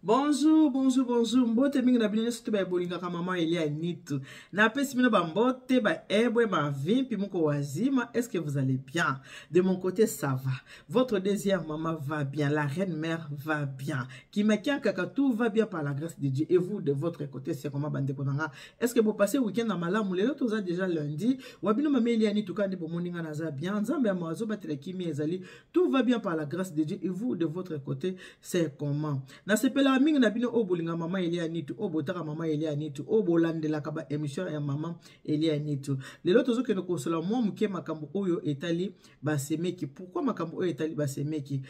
Bonjour, bonjour, bonjour. Mbote mingi na bino soto ba bolinga ka mama Elia Nitu. Na pesi bino ba mbote ba ebwe ba vimpi muko wazima. Est-ce que vous allez bien? De mon côté, ça va. Votre deuxième maman va bien. La reine mère va bien. Kimakian kaka tout va bien par la grâce de Dieu. Et vous, de votre côté, c'est comment bande konanga? Est-ce que vous passez week-end à Malamu? Les autres ont déjà lundi. Wabino mama Elia Nitu kandi bo moninga naza bien. Nzambe amazo batele kimi ezali. Tout va bien par la grâce de Dieu. Et vous, de votre côté, c'est comment? Na sepela mingi na bino obolinga mama Elia Nitu, obotaka mama Elia Nitu, obolandela kaba émission ya mama Elia Nitu. Lelo tozo ke no kosola mwa muke makambo oyo etali basemeki. Pourquoi makambo oyo etali basemeki?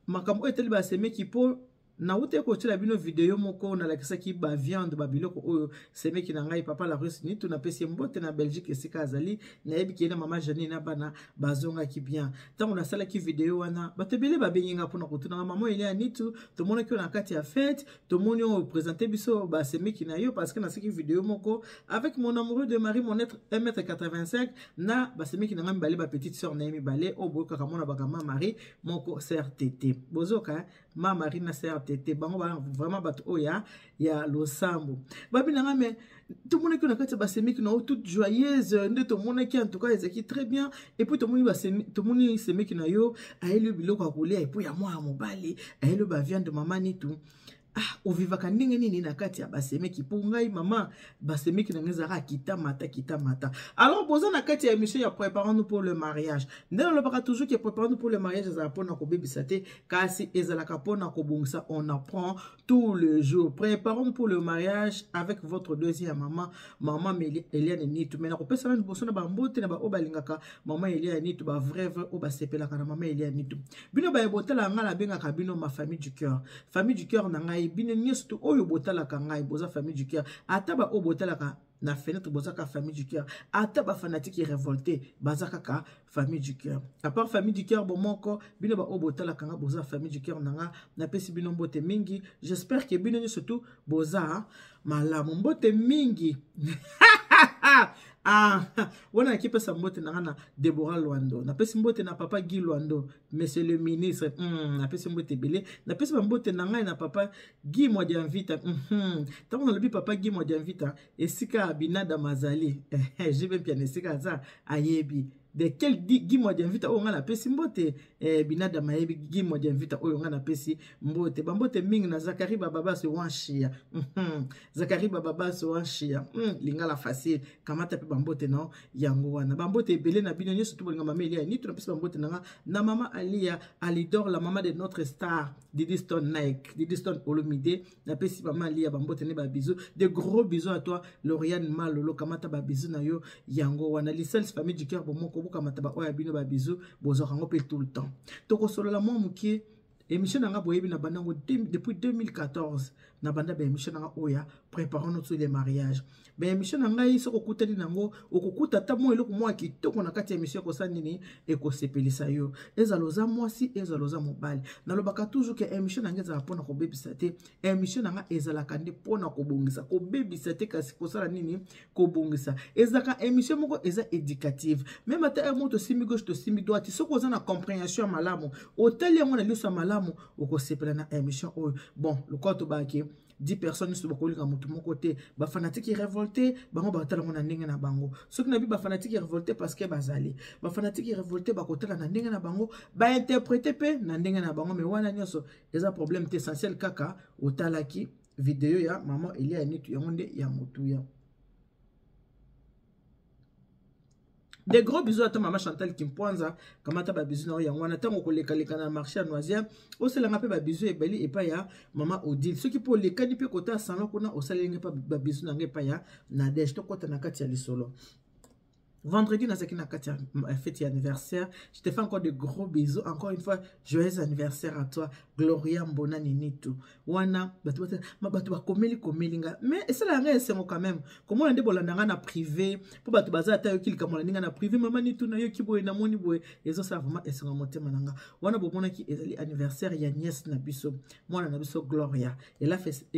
Makambo oyo etali basemeki po na ute ko tshela bino video moko na lakisa ki ba viande ba biloko oyo semeki na ngai papa la Russie Nitu na pesi mbote na Belgique esika azali na yebi ki na mama Janine na bana bazonga ki bien. Tango na sala ki video wana batebele ba benginga pona kotuna mama Elia Nitu to mona ki na kati ya fête to moni on présenter biso ba semeki na yo parce que na siki video moko avec mon amoureux de Marie mon être 1m85 na ba semeki na ngami bale ba petite sœur na yemi bale oboka kamona ba kama Marie moko CRTT bozoka ma Marie na CRTT bango vraiment bato oya ya losambo babi na ngame tout le monde qui na kati ba semeki na toute joyeuse nde to mona ki en tout cas ezaki très bien et puis to moni ba semeki na yo aelo biloko akolia et puis ya mwa mobali aelo ba viande de maman Nitu. Ah, ovivaka ndenge nini na kati ya basemeki po ngai mama basemeki na ngezaka kita mata. Alors boza na kati ya émission ya préparons-nous pour le mariage. Ndelo lobaka toujours que préparons-nous pour le mariage ezala pona ko bebisa te kasi ezalaka pona ko bungisa on apprend tout le jour. Préparons pour le mariage avec votre deuxième maman Elia Nitu. Mais na ko pesa na boso na ba mbote na ba obalingaka mama Elia Nitu ba vrai o ba sepelaka na mama Elia Nitu. Bino ba ebotela ngala bengaka bino ma famille du cœur. Famille du cœur na ngai bino nyesto oyo botala ka ngai boza famille du cœur ataba o botala ka na fenêtre boza ka famille du cœur ataba fanatique révolté bazaka ka famille du cœur à part famille du cœur bon moko bino ba o botala ka nga boza famille du cœur nanga na pesi bino mbote mingi j'espère que bino surtout boza malamu mbote mingi ah, wana ki pesa mbote na ngana Deborah Luando na pesi mbote na papa Guy Luando monsieur le ministre na pesi mbote belé na pesi mbote na ngai na papa Guy Modianvita tant on le papa Guy Modianvita esika abinada mazali je vais bien esika za ayebi de quel Guy Modianvita o ngana pesi mbote binada mayebi Guy Modianvita o ngana pesi mbote bambote mingi na Zakari baba se wanshia Zakari baba se wanshia lingala facile kamata pe bambote no yango wana bambote belé na bino nyoso tubolinga mama Elia Nitu na pesi bambote na mama Alia Alidor la maman de notre star Didi Stone Nike Didi Stone Olomide na pesi mama Alia bambote ne ba bisous de gros bisous à toi Lauriane Malolo kamata ba bisous na yo yango wana lisel famille du cœur bomoko buka mataba oya bino ba bisous bozo rango pe tout le temps toko solo la mo mukie émission nanga boyebi na bandango depuis 2014 na banda ba émission nanga oya préparons-nous sur les mariages ba émission nanga iso kokutani nango okokuta ta mo eloko mo akitoko na kati ya émission ko sanini e ko sepelisa yo ezaloza mwasi ezaloza mobali na lobaka toujours que émission nanga za pona ko bebisa te émission nanga ezalaka ndi pona ko bongisa ko bebisa te kasi ko sala nini ko bongisa ezaka émission moko eza éducative même ata moto simi gauche to simi droite soko za na compréhension malamu hôtel yango na liso malamu oko sepela na émission oyo bon le côté baki 10 personnes sur beaucoup comme tout mon côté ba fanatique révolté bango ba tala na ndenge na bango ceux qui na bi ba fanatique révolté parce que bazali ba fanatique révolté ba kotala na ndenge na bango ba interpréter pe na ndenge na bango mais wana nyoso eza problème essentiel kaka otalaki vidéo ya maman Elia Nitu yangonde ya motuya. Des gros bisous à ta maman Chantal Kimpoanza, kamata ba bisous na yango na tango ko leka na marché à Noisia, o sela ngape ba bisous e beli e pa ya maman Odile. Ceux qui pour leka ni pe kota salon kona o sela nge pa ba bisous na nge pa ya Nadège to kota na kati ya lisolo. Vendredi, dans la fête anniversaire, je te fais encore de gros bisous. Encore une fois, joyeux anniversaire à toi, Gloria Mbona Nitu. Wana, batu komeli. Mais c'est la règle, c'est quand même. Comment on dit bon na privé, pour batu baza ta yokil comme on na privé, maman Nitu na yoki boy na moni boy. Et ça vraiment est sur monter mananga. Wana bomona qui est anniversaire ya nièce na biso. Moi na biso Gloria. Elle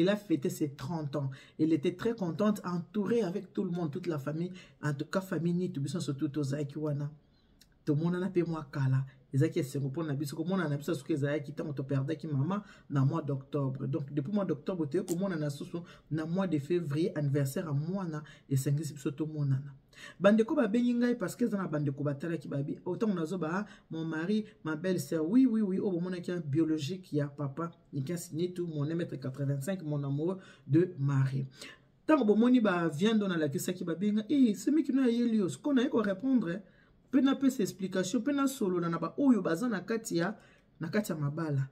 a fêté ses 30 ans. Elle était très contente, entourée avec tout le monde, toute la famille, en tout cas famille Nitu biso surtout aux Aikiwana. Tout le monde a pe moi kala. ezaki esengo mpona biso komona na biso soki ezalaki ntango toperdaki mama na mois d'octobre. Donc depuis mois d'octobre toye komona na susu na mois de février anniversaire ya mwana esengisi biso tomonana. Bandeko babengi ngai parce que eza na bandeko batalaki babi autant nazoba mon mari ma belle-sœur oui o bomonaki biologique ya papa nikia signé tout mon 1m85 mon amoureux de mari. Tant bomoni ba viande na la kisaki babenga c'est miki no yeli os kona eko répondre pena pe explication pena solo na ba oyo baza na kati ya mabala.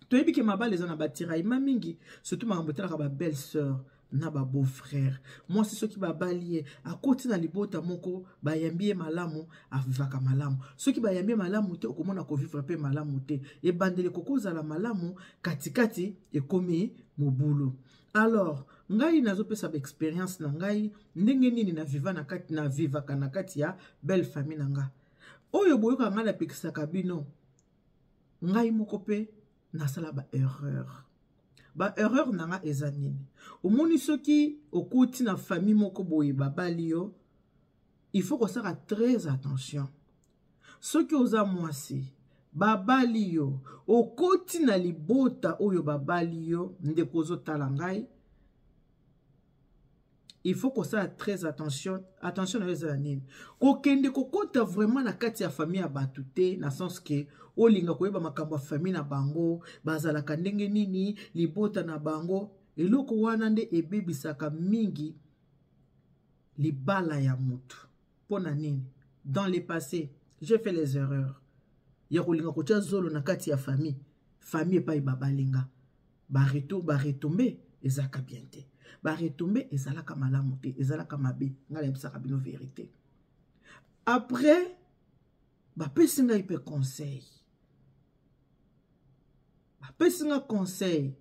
Toyebi ke mabala eza na batiraillement mingi surtout makambo telaka ba belle-sœur na ba beau-frère. Moi c'est ceux qui babalié à côté na libota moko bayambié malamu avivaka malamu. Ceux qui bayambié malamu te okomona ko vivre pe malamu te. E bandele kokoza la malamu katikati e komi mobulu. Alors, ngai nazopesa ba expérience na ngai ndenge nini na vivaka na kati ya belle famille na nga. Oyo boyoka nga na pekisaka bino. Ngai moko pe nasala ba erreur. Ba erreur nanga eza nini? Omoni soki okuti na famille moko boye babali yo, il faut ko sala très attention. Soki oza mwasi, babali yo, okoti na libota oyo babali yo, ndeko ozotala ngai, il faut ko sala très attention. Attention na eza nini? Kokende kokota vraiment na kati ya famille ya batu te, na sens que olinga koyeba makambo ya famille na bango, bazalaka ndenge nini, libota na bango, eloko wana nde ebebisaka mingi libala ya mutu. Pona nini? Dans le passé, j'ai fait les erreurs. Ya kolinga kotia zolo na kati ya famille pa ibabalinga. Ba retombe ezaka bien te. Ba retombe ezalaka malamu te, ezalaka mabe. Ngala yebisaka bino vérité. Après, ba pesinga ipe conseil. Pesinga conseil.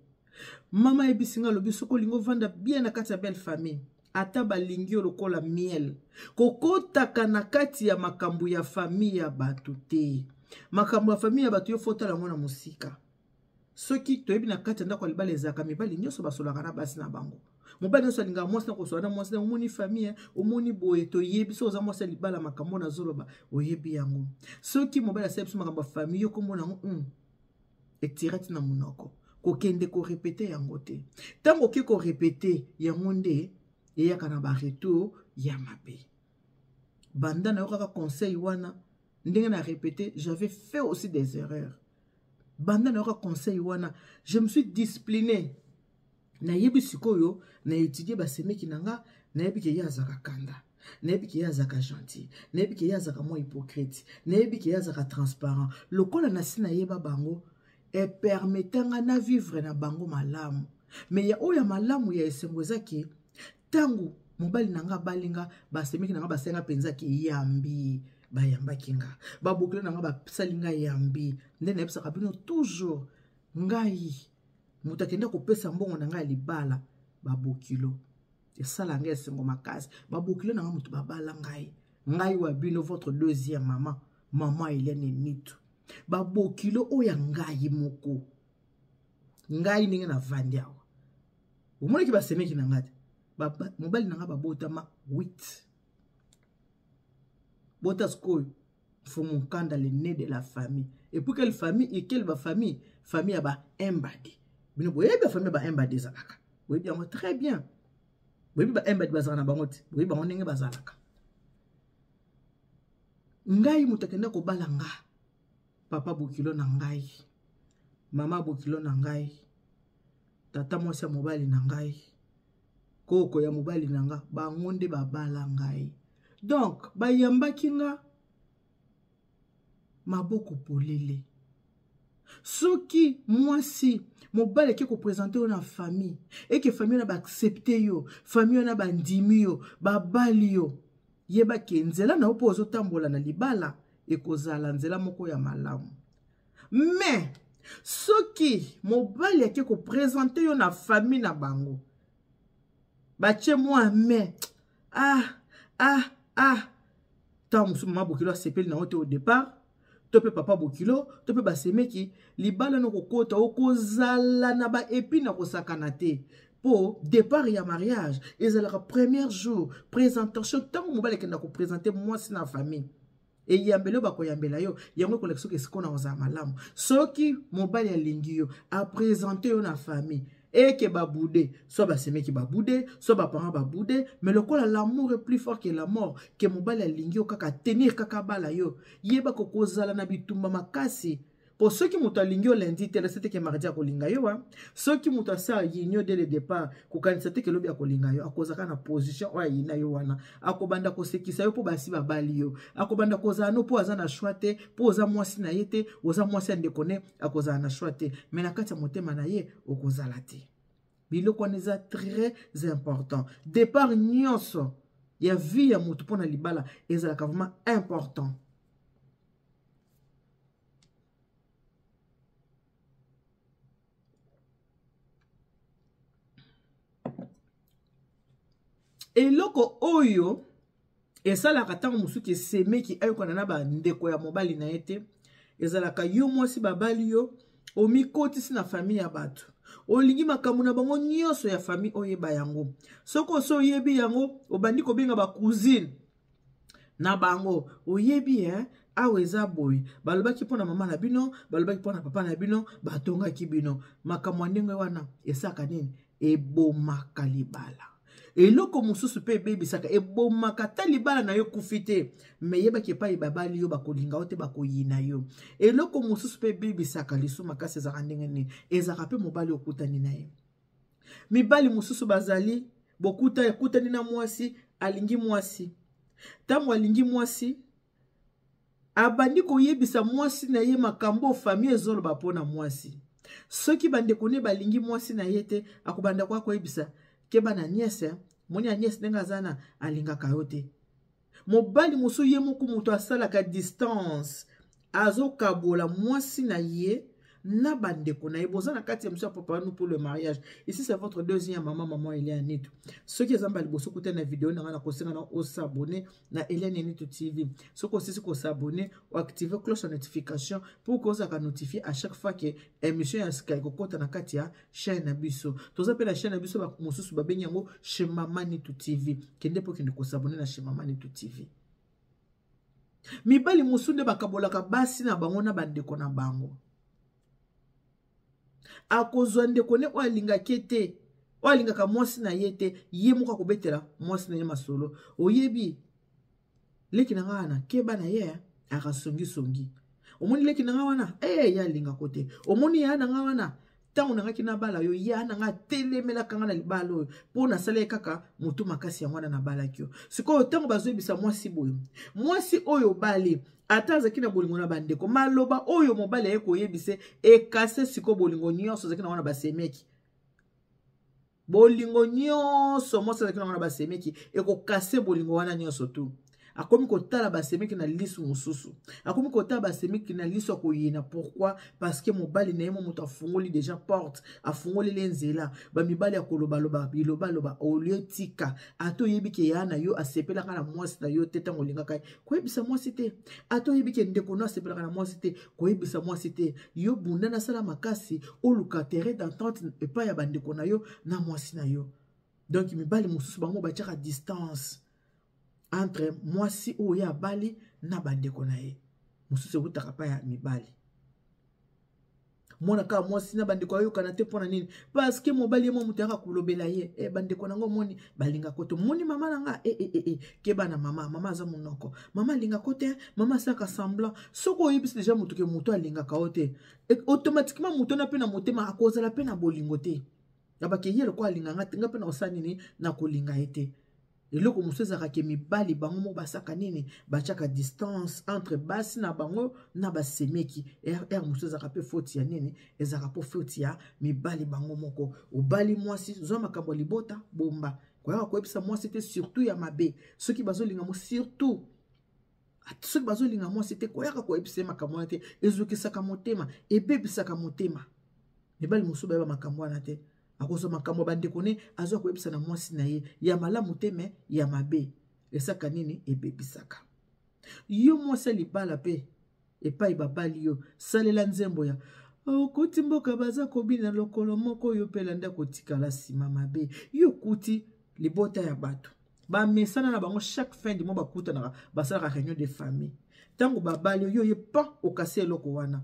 Mama ebisinga lobi soko lingo vanda bien na kati ya belle famille. Ata balingi lokola miel. Kokotaka na kati ya makambo ya famille ya batu te. Makambo ya famille ya batu yo fota la mona musika. Soki toyebi na kati ndako libala ezaka mibali nyoso basolaka na basi na bango. Mobali nyoso alinga mwasi na kosola na mwasi na omoni famille, omoni boye toyebi so oza mwasi libala makambo na zoloba oyebi yango. Soki mobali asebiso makambo ya famille yo komona etirati na munoko kokende ko répéter yango te tango ke ko répéter yango nde eyaka na ba retour ya mabe banda na yoka conseil wana ndenge na répéter j'avais fait aussi des erreurs banda na yoka conseil wana je me suis discipliné na yebi sikoyo na étudier ba semeki nanga na yebi ke yazaka kanda Nebi ki yazaka gentil, nebi ki yazaka mo hypocrite, nebi ki yazaka transparent. Lokola nasina yeba bango et permetanga na vivre na bango malamu. Mais ya oya malamu ya esemboza ki tangu mobali nanga balinga basemiki nanga basenga penza ki yambi bayamba kinga. Babukle nanga basalinga yambi. Ndene ebisaka bino toujours ngai mutakenda kopesa mbongo nanga libala babukilo. Et ça la ngese ngoma makasi. Babukilo nanga mutu babala ngai. Ngai wa bino votre deuxième maman. Maman Hélène Nitu. Babokilo oya ngai moko. Ngai ninge na vandi awa. Umone ki basemeki na ngati. Mobali nanga babota ma 8. Bota skoy. Faut mon kanda le nez de la famille. Et pour quelle famille et quelle famille? Famille aba embadi. Bino boye ba famille ba embadi zalaka. Oui bien très bien. Oui ba embadi bazana bangote. Oui ba onenge bazalaka. Ngai mutakenda ko balanga. Papa bokilo na ngai. Mama bokilo na ngai. Tata mwasi ya mobali na ngai. Koko ya mobali na nga. Bangonde babala ngai. Donc, bayamba kinga. Maboko polele. Soki mwasi mobali ke ko présenter yo na famille. Et que famille na ba accepter yo. Famille na ba ndimi yo. Babali yo. Yeba ke nzela na opo ozo tambola na libala. Et kozala nzela moko ya malamu. Mais, soki mobali yake ko présenter yo na famille na bango. Bache moi mais tant musu mama bokilo sepeli na ote au départ. Tope papa bokilo, tope basemeki libala no kokota okozala na ba epi na kosakana te. Pour départ ya mariage, ezalaka premier jour présentation tant mobali kenda ko présenter moi si na famille. e yambelo bako yambela yo yango kolekso ke sikona oza malamu soki mobali alingi yo a présenter yo na famille et que baboude soit basemeki baboude soit baparents baboude mais le quoi l'amour est plus fort que la mort que mobali alingi yo kaka tenir kaka bala yo yeba ko kozala na bitumba makasi. Pour ceux qui m'ont aligné lundi, c'était que mardi à Kolingayo, ceux qui m'ont asa yinyo dès le départ, c'était que l'obia Kolingayo, à cause de la position, ouais, yinayoana, à kobanda ko sekisa yo pour basi babalio, à kobanda koza no pour azana chouate, pour oza mwasi na yete, oza mwasi andekone, à cause na chouate, mais la kata motema na ye, au koza late. Biloko neza très important. Départ nyonso, ya vie ya mutu pona libala, ezalaka vraiment important. Et loko oyo esalaka ntango mosusu ke semeki ayokana na bandeko ya mobali na ye te ezalaka yo mwasi babali yo omikotisi na famille ya bato olingi makambo na bango nyonso ya famille oyeba yango soki oso oyebi yango obandi kobenga bacousine na bango oyebi awa eza boye balobaki mpo na mama na bino balobaki mpo na papa na bino batongaki bino makambo ya ndenge wana esaka nini ebomaka libala. Eloko mosusu pe bebisaka ebomaka ta libala na yo kufite me yebaki epai babali yo bakolinga yo te bakoyina yo eloko mosusu pe bebisaka lisu makasi ezaka ndenge nini ezaka pe mobali okutani na ye mibali mosusu bazali ekutani na mwasi alingi mwasi ntango alingi mwasi abandi koyebisa mwasi na ye makambo famille ezoloba mpo na mwasi soki bandeko ne balingi mwasi na ye te akobanda kwa koyebisa keba na niese moni ya niese ndenga zana alingaka yo te mobali mosusu ye moko moto asalaka distance azokabola mwasi na ye na bandeko na ye boza na kati ya mosusu papa nous pour le mariage ici c'est votre deuxième maman Eliane soki ezamba liboso kuta na video na ngana kosenga na osabonner na Eliane TV soki osisi ko s'abonner ou activer cloche de notification pour que ça notifier à chaque fois que émission ya Sky kokota na kati ya chaîne na biso toza pe la chaîne na biso ba mosusu ba benyango chez Maman Nitu TV kende po kende ko s'abonner na chez Maman Nitu TV mibali mosusu nde bakabolaka basi na bango na bandeko na bango akozwa ndeko ne oalinga kete oalinga ka mwasi na yete ye moko akobetela mwasi na ye masolo oyebi leki na ngana keba na ye akasongi songi omoni leki na ngana ya linga kote omoni ya na ngana tango nangaki na bala yo ya na nga telemela kanga na libalo po na sala kaka mutu makasi ya mwana na bala kyo sikoyo tango bazoyebisa mwasi boyo mwasi oyo bali ata azaki na bolingo na bandeko maloba oyo mobali ye koyebise ekase siko bolingo nyonso azaki na wana basemeki bolingo nyonso mwasi azaki na wana basemeki ekokase bolingo wana nyonso tu akomi kotala basemeki na lisu mosusu akomi kotala basemeki na lisu akoyina pourquoi parce que mobali na ye moto afungoli déjà porte afungoli lenzela bamibali akoloba biloba olio tika ato yebike ya na yo asepelaka na mwasi na yo te ntango olingaka koyebisa mwasi te ato yebike ndeko no asepelaka na mwasi te koyebisa mwasi te yo bunda na sala makasi oluka terrain d'entente epai ya bandeko na yo na mwasi na yo donc mibali mosusu bango batiaka distance entre mwasi oya bali na bandeko na ye mosusu ekutaka pa ya mibali mona ka mwasi na bandeko ayo kana te pona nini parce que mobali mo mutaka kulobela ye bandeko nango moni balinga koto moni mama nanga ke bana mama za monoko mama linga kote mama saka semblant soko yebisi déjà mutu ke mutu alinga ka ote automatiquement mutu na pe na motema akozala pe na bolingo te yabake yelo ko alinga nga pe na osani ni na kolinga ete eloko mosusu ezaka ke mibali bango mo basaka nini batiaka distance entre basi na bango na basemeki mosusu ezaka pe foti ya nini ezaka po foti ya mibali bango moko obali mwasi zwa makambo libota bomba koyaka koyebisa mwasi te surtout ya mabe soki bazolinga mo surtout soki bazolinga mwasi te koyaka koyebisa makambo wana te ezokisaka motema ebebisaka motema mibali mosusu bayeba makambo wana te akoso makambo bandeko ne azwa koyebisa na mwasi na ye ya malamu te me ya mabe esaka nini ebebisaka yo mwasi libala pe epai babali yo salela nzembo ya okuti mboka baza kobina lokolo moko yo pela nda kotikala sima mabe yo kuti libota ya bato bamesana na bango chaque fin du mois bakutanaka basalaka réunion de famille tango babali yo ye pa okasi eloko wana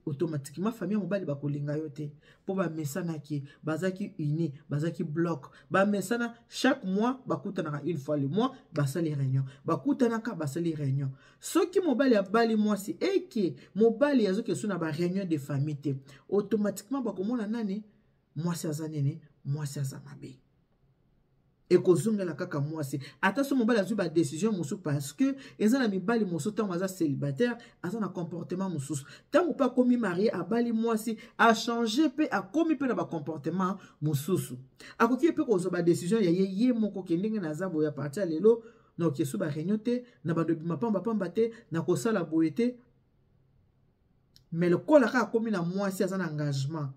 automatiquement famille mobali bakolinga yo te po bamesana ki bazaki uni bazaki bloc bamesana chaque mois bakutanaka une fois le mois basali réunion bakutanaka basali réunion soki mobali abali mwasi eke mobali azoki suna ba réunion de famille te automatiquement bakomona nani mwasi aza nini mwasi aza mabe ekozongela kaka mwasi ata so mobali azwi ba décision mosusu parce que eza na mibali mosusu ntango aza célibataire aza na comportement mosusu ntango mpe akomi marié abali mwasi achange mpe akomi mpe na bacomportement mosusu akoki mpe kozwa badécision ya ye moko ke ndenge naza boye a partir ya lelo naokesu baréunion te na bandobima pamba te na kosala boye te mais lokola kaka akomi na mwasi aza na engagement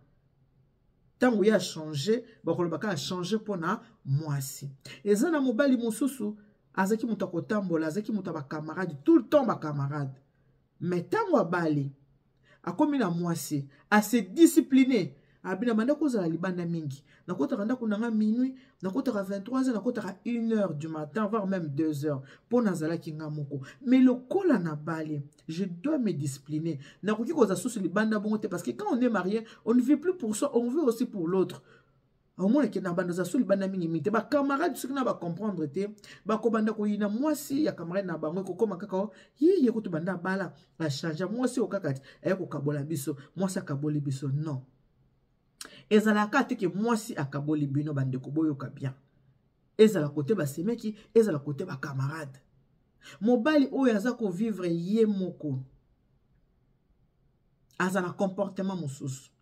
tango ya changer bakolobaka a changer pona mwasi eza na mobali mosusu azaki muta kotambola azaki muta ba camarade tout le temps ba camarade mais tango abali akomi na mwasi a se discipliner abina banda kozala libanda mingi nakotaka ndako nanga minuit nakotaka 23h nakotaka 1h du matin voire même 2h pona zalaki nga moko mais lokola na bali je dois me discipliner nakoki koza susu libanda bongo te parce que quand on est marié on ne vit plus pour soi on vit aussi pour l'autre au moins que na banda za suli banda mingi mite ba camarade soki na ba comprendre te ba ko banda ko yina mwasi ya camarade na bango ko koma kaka ye ko to banda bala ba changer mwasi o kakati ko kabola biso mwasi akaboli biso non ezalaka te ke mwasi akaboli bino bandeko boyoka bien ezala kote ba semeki ezala kote ba camarade mobali oyo aza ko vivre ye moko azana comportement mosusu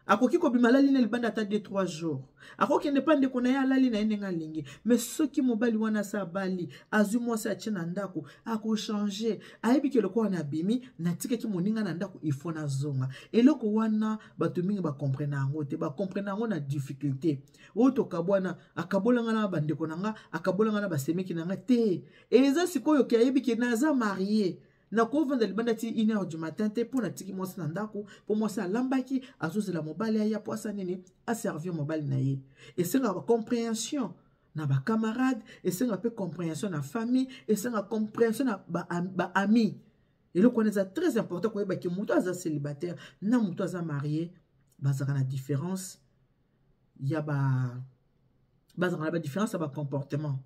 akoki ko bima lali na libanda ata 2-3 jours akoki ne pande ko na ya lali na yenga lingi mais soki mobali wana sa bali azu mwasi atie na ndako ako changer ayebi ke loko na bimi na tikaki moninga na ndako ifo na zonga eloko wana bato mingi ba comprendre yango te ba comprendre yango na difficulté oto kabwana akabolanga na bandeko nanga akabolanga na basemeki nanga te eza sikoyo ke ayebi ke naza marié na kovanda libanda ti 1h du matin te pour na tiki mwasi na ndako pour mwasi alambaki azozela mobali ya poasa nini a servir mobali na ye esenga ba compréhension na ba camarade esenga pe compréhension na famille esenga compréhension na ba ami eloko wana eza très important koyeba ke mutu aza célibataire na mutu aza marié bazaka na différence ya bazaka na ba différence ya ba comportement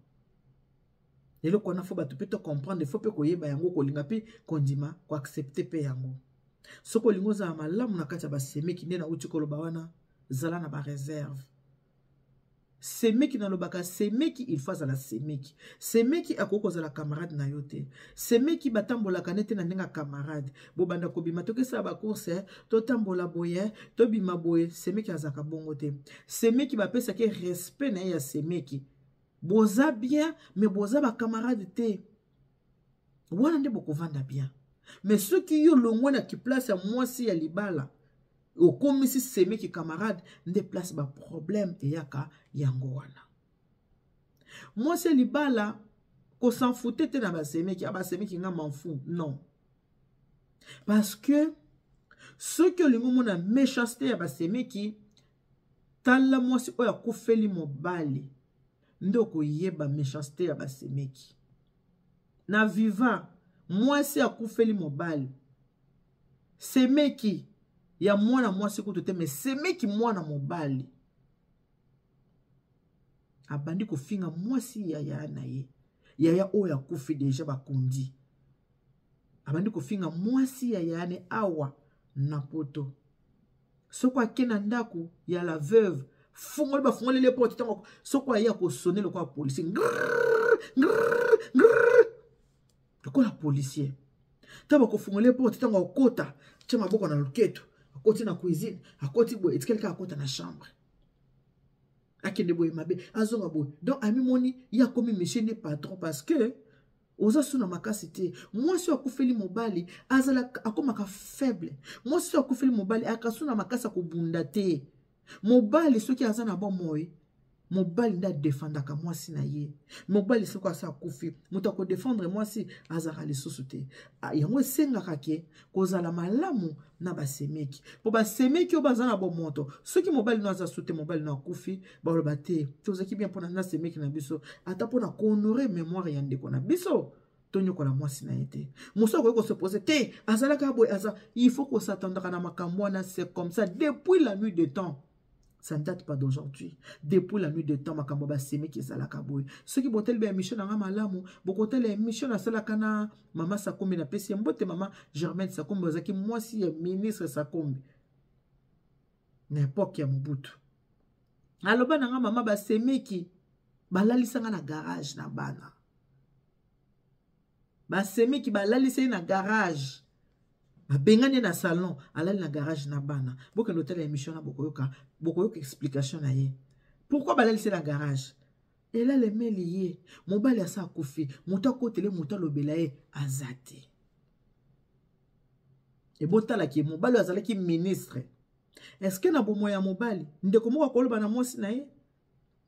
lelo kona fo bato pe to comprendre faut pe koyeba yango kolinga pe kondima ko accepter pe yango soko lingo za malamu na kati ya basemeki nde na uti koloba wana zala na ba réserve semeki na lobaka semeki il faut la semeki semeki akoko za la camarade na yote semeki batambola kanete na ndenga camarade bo banda ko bima to kesa ba course to tambola boye to bima boye semeki azaka bongo te semeki ba pesa ke respect na ya semeki boza bien mais boza ba camarade te wana nde boko vanda bien mais ceux qui yo longwana ki place ya mwasi ya libala okomisi semeki camarade nde place ba problème eyaka yango wana mwasi ya libala ko s'en fouter te na ba semeki nga m'en fous non parce que ceux qui olingo mona méchanceté ya ba semeki tala mwasi oya kufeli mobali ndoko yeba méchanceté ya basemeki na viva mwasi akufeli mobali semeki ya mwana mwasi kutu te me semeki mwana mobali abandi kofinga mwasi yaya na ye yaya oyo akufi deja bakundi abandi kofinga mwasi yaya ne awa na poto soko akena ndako ya la veuve fungoli ba fungoli le porte tango soko aya ko sonner le quoi policier ko la policier taba ko fungoli le porte tango kota chema boko na loketo akoti na cuisine akoti boy et quelqu'un akota na chambre akende boy mabe azonga boy donc ami moni ya komi monsieur ne patron parce que oza suna makasi te mwasi akufeli mobali azala akomaka faible mwasi akufeli mobali akasuna makasi akobunda te mobali soki aza na bon moyi mobali nda défendaka mwasi na ye mobali soki asa akufi moto ako défendre mwasi azaka lisusu te yango esengaka ke kozala malamu na basemeki po basemeki oyo baza na bon moto soki mobali no aza su te mobali no akufi baloba te tozaki bien mpona na semeki na biso ata mpona kohonore mémoire ya ndeko na biso Tonyo ko la mwasi na été. Moussa ko se poser te azalaka boy aza. Il faut qu'on s'attende à makamwana, c'est comme ça depuis la nuit des temps. Ça ne date pas d'aujourd'hui. Depuis la nuit de temps, makambo ba seme ki ezalaka boy. Ceux qui botel be mission na malamu, bokotel mission na salaka na mama Sakombi na pesi mbote mama Germaine Sakombi ozaki mwasi ya ministre Sakombi. N'importe ya Mobutu. Aloba na mama ba seme ki balalisanga na garage na bana. Ba seme ki balalisa na garage. Bengane na salon, alali na garage na bana. Boke l'hôtel émission na bokoyoka explication na ye. Pourquoi balali c'est la garage? Et là les mails liés, mobali a sa koufi, mouta kotele mouta lobelaye azate. Et bota la ki mobali azala ki ministre. Est-ce que na bomo ya mobali ndeko moko koloba na mwasi na ye?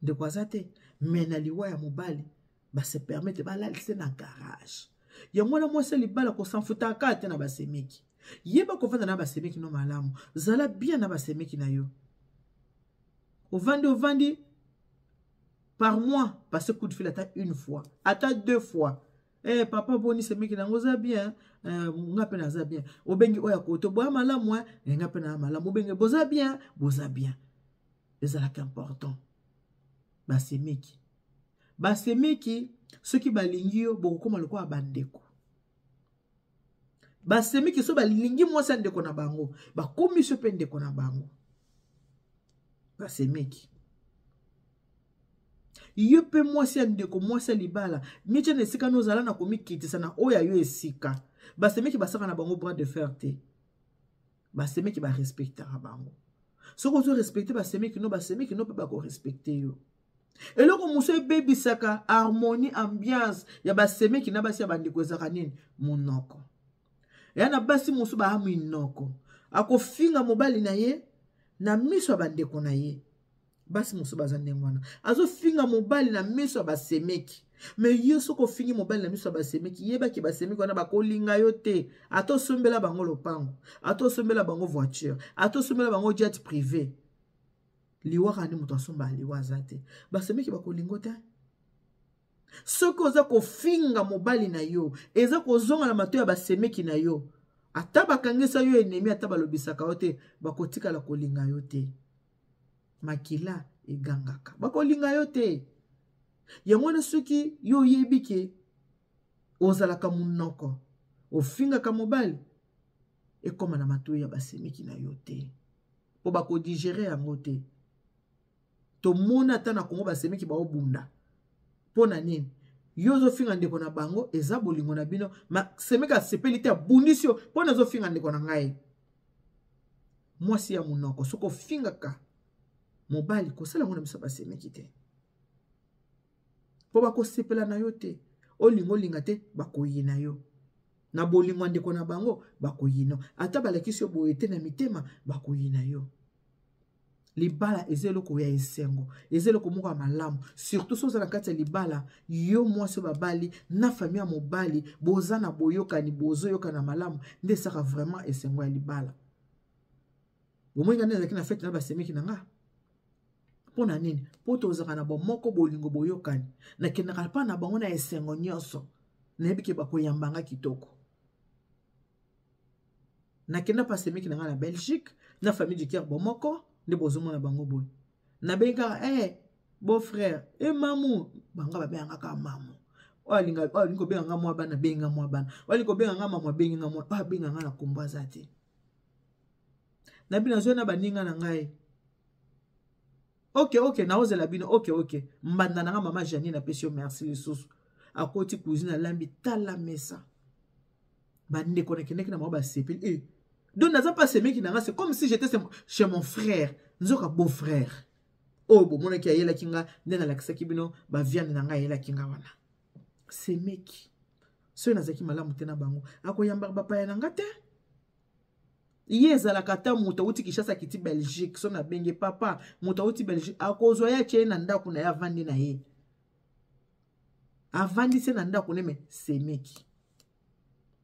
Ndeko azate, mais na liwa ya mobali ba se permettre balali c'est na garage. Ya mwana mwasi libala ko sanfuta kate na basemeki. Yeba ko vanda na basemeki no malamu. Zala bien na basemeki na yo. Ovandi par mois, passer coup de fil à une fois, à 2 fois. Eh papa boni semeki na ngoza bien, ngape na za bien. Obengi oya koto boya malamu, ngape na malamu, obengi boza bien. Ezala important. Basemeki. Basemeki ceux qui balingi yo bokoma lokwa bandeko. Basemeki so balingi mwasi ndeko na bango, bakomi so pe ndeko na bango. Basemeki. Yo pe mwasi ndeko mwasi libala, miche ne sika no zala na komi kitisa na oya yo esika. Basemeki basaka na bango bras de fer te. Basemeki ba respecter bango. So ko zo respecter basemeki no pe ba ko respecter yo. Et là, comme monsieur baby saka harmonie ambiance ya basemeki na basi ya bandeko ezaka nini monoko. Ya na basi musu ba hamu inoko. Ako finga mobali na ye na miso ya bandeko na ye. Basi musu bazande ngwana. Azo finga mobali na miso ya basemeki. Mais yo soko fingi mobali na miso ya basemeki yeba ki basemeki wana bakolinga yo te. Ato sombela bango lopango. Ato sombela bango voiture. Ato sombela bango jet privé. Liwaka ni mutu asomba liwa azate. Basemeki bakolingo te. Soko oza kofinga mobali na yo, eza kozonga na mato ya basemeki na yo. Ata bakangisa yo enemi ata balobisaka yo te, bakotika la kolinga yo te. Makila egangaka. Bakolinga yo te. Yango na soki yo yebike ozalaka munoko. Ofinga ka mobali ekoma na mato ya basemeki na yo te. Po bako digérer yango te. To mona ata na Kongo basemeki ba obunda. Pona nini? Yozo finga ndeko na bango eza bolingo na bino ma semeka sepeli te abundisio pona zo finga ndeko na ngai. Mwasi ya munoko soko finga ka mobali kosala ngona miso basemeki te. Po bako sepela na yo te. Olingo linga te bakoyi na yo. Na bolingo ndeko na bango bakoyi no. Ata balakisi yo boyete na mitema bakoyi na yo. Libala ezeloko ya esengo, ezeloko moko ya malamu, surtout so za kati ya libala, yo mwasi babali na famille ya mobali, boza na boyokani, bozo yokana malamu, nde saka vraiment esengo ya libala. Bomoinga nde zaki na fete na basemeki na nga. Pona nini? Poto ozaka na bomoko bolingo boyokani, na kendaka pa na bango na esengo nyonso, na yebike bakoyambanga kitoko. Na kenda basemeki na nga na Belgique, na famille du Caire bomoko, ne bozomo na bango boy. Na benga beau frère, mamu, banga ba benga ka mamu. Olinga benga nga mwa bana benga mwa bana. Olinga benga nga mama benga nga mwa benga nga na komba zate. Na bina zo na baninga na ngai. OK, na oze la bino, OK. Mbanda na nga mama Janine na pesio merci lisusu. Akoti cuisine na lambi tala mesa. Bande konekene na mwa sepil. Donc, c'est comme si j'étais chez mon frère. Nous sommes beau frère. Oh, bon, mon qui a yela kinga, nena la kisakibino, ba viande nanga yela kinga wana. C'est mec. Ceux nazaki malamu tena bango. Ako yamba bapa ya nanga te. Yeza la kata muta uti kishasa kiti Belgique. So na benge papa, muta uti Belgique. Ako zoya che na nda kuna ya vandi na ye. Avandi se na nda kuneme, c'est mec.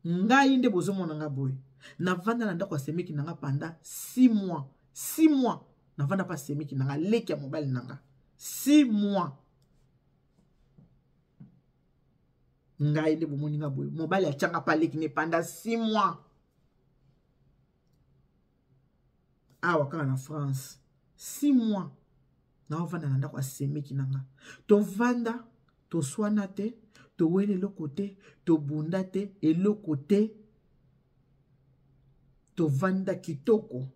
Nga inde bozomo nanga boy. Na vanda na ndako semeki nanga panda 6 mois. 6 mois. Na vanda pa semeki nanga leki ya mobile nanga. 6 mois. ngai nde bomoni nga boye mobali atianga palekine pendant 6 mois awa kaka na France 6 mois naovanda na ndako asemeki na nga tovanda toswana te towele eloko te tobunda te eloko te tovanda kitoko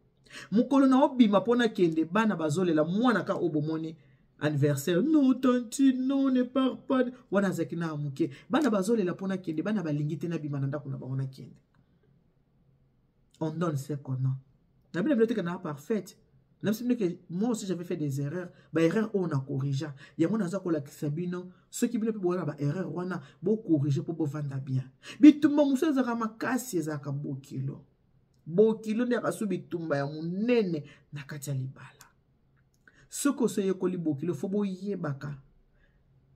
mokolo na obima mpona kende bana bazolela mwana ka obomoni anniversaire non tanti non ne part pas wana azaki na muke bana bazolela mpona kende bana balingi te na bima na ndako na bango na kende on donne ce qu'on a na bino bibliothèque na parfaite na biso que moi aussi j'avais fait des erreurs ba erreur on a corrigé yango naza ko lakisa bino ceux qui bino pe bona ba erreur wana bo corriger pour bo vanda bien bitumba muso ezaka makasi ezaka bokilo nde akasu bitumba ya munene na kati ya libala soko so yekoli bokilo fo boyebaka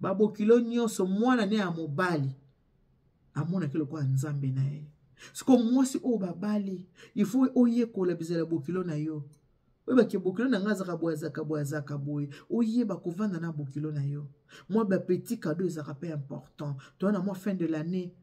ba bokilo nyonso mwana ne ya mobali amona kilo kwa nzambe na ye siko mwasi o babali il faut oyekola bizala bokilo na yo oyeba ke bokilo na ngaza kabwazaka boye oyeba kovanda na bokilo na yo moi ba petit cadeau ezaka pe important toi na moi fin de l'année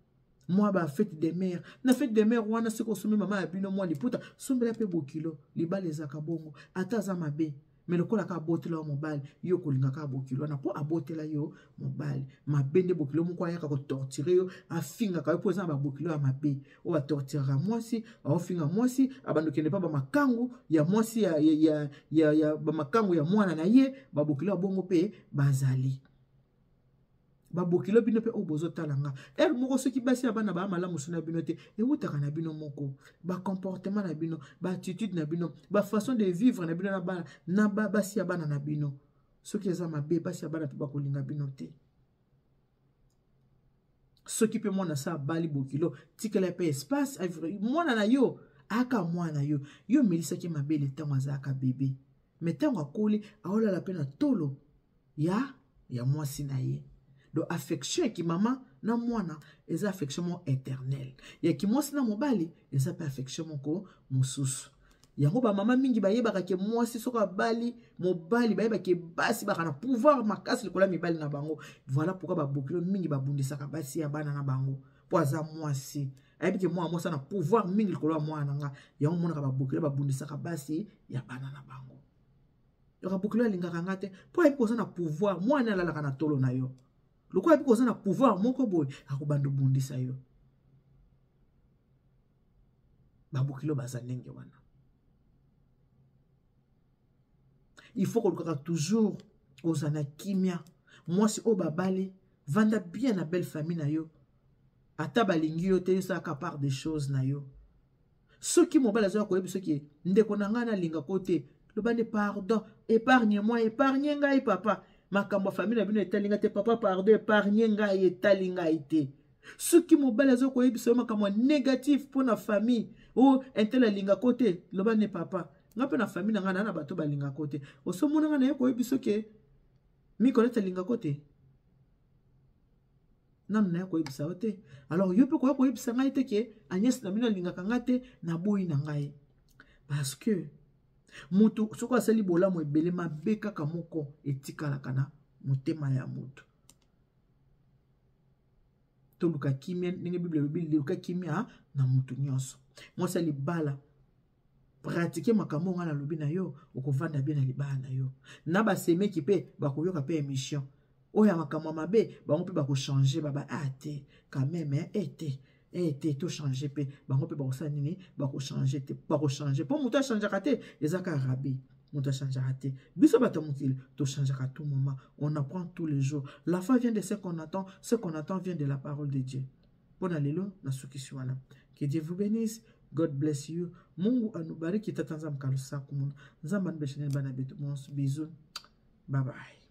moi ba fête des mères na fête des mères wana siko somi mama ya bino moi liputa sombela pe bokilo libala ezaka bongo ata za mabe mais lokola ka botela mobile yo kolinga ka bokilo na po abotela yo mobile mabende bokilo moko ayaka ko torturer yo afinga ka po za ba bokilo ya mabe o ba torturera mwasi afinga mwasi abando kende pa ba makangu ya mwasi ya ba makangu ya mwana na ye ba bokilo bongo pe bazali babokilo bino pe obozo talanga moko soki basi abana ba malamu suna bino te ewutaka na bino moko ba comportement na bino ba attitude na bino ba façon de vivre na bino na basi abana na bino soki eza mabe basi abana pe bakolinga bino te soki pe mwana sa bali bokilo tikela pe espace mwana na yo aka mwana yo melisaki mabe le temps azaka bébé mais tango akoli aolala pe na tolo ya mwasi na ye do affection ki mama na mwana eza affection éternelle ya ki mwasi na mobali eza pe affection moko mosusu yango ba mama mingi bayebaka ke mwasi soka bali mobali bayeba ke basi baka na pouvoir makasi likola mibali na bango voilà pourquoi ba bokilo mingi babundisaka basi ya bana na bango po aza mwasi ayebi ke mwa mwasi na pouvoir mingi likola mwana nga yango monaka ba bokilo babundisaka basi ya bana na bango yoka bokilo alingaka nga te po ayebi koza na pouvoir mwana alalaka na tolo na yo loko ayebi koza na pouvoir moko boye akobanda bundisa yo babokilo baza ndenge wana il faut kolukaka toujours koza na kimia mwasi o babali vanda bien na belle famille na yo ata balingi yo te yosaka part des choses na yo soki mobali azoya koyebi soki ndeko na ngai nalinga ko te lobande pardon épargne ngai papa makambo famille na bino etalinga te papa pardon épargne ngai etalinga ite soki mobali azo koyebisa yo makambo négatif pour na famille o intela linga kote lobane papa nga pe na famille na nga na bato balinga kote osomona nga na ye koyebisa ke mikoleta linga kote nanu na ye koyebisa yo te alors yo pe koyebisa ngai te ke Agnès na bino alingaka nga te na boyi na ngai parce que mutu soko asali bolamu ebele mabe kaka moko etikalaka na motema ya mutu toluka kimia ndenge Bible elobi luka kimia na mutu nyonso mwasi libala pratiquer makambo nga na lobi na yo okovanda bien na libala na yo na basemeki pe bakoyoka pe émission oya makambo mabe bango pe bakochanger baba ate quand même te to changer pe bango pe bakosala nini bakochanger te bakochanger po mutu achangeaka te ezaka rabi mutu achangeaka te biso bato mokili to changeaka tout moment on apprend tous les jours la foi vient de ce qu'on attend vient de la parole de Dieu pona lelo na sukisi wana que Dieu vous bénisse. God bless you. Mungu anubariki tata nzambe kalusa kumuna. Nzamba nbeshene bana betu. Bisous. Bye bye.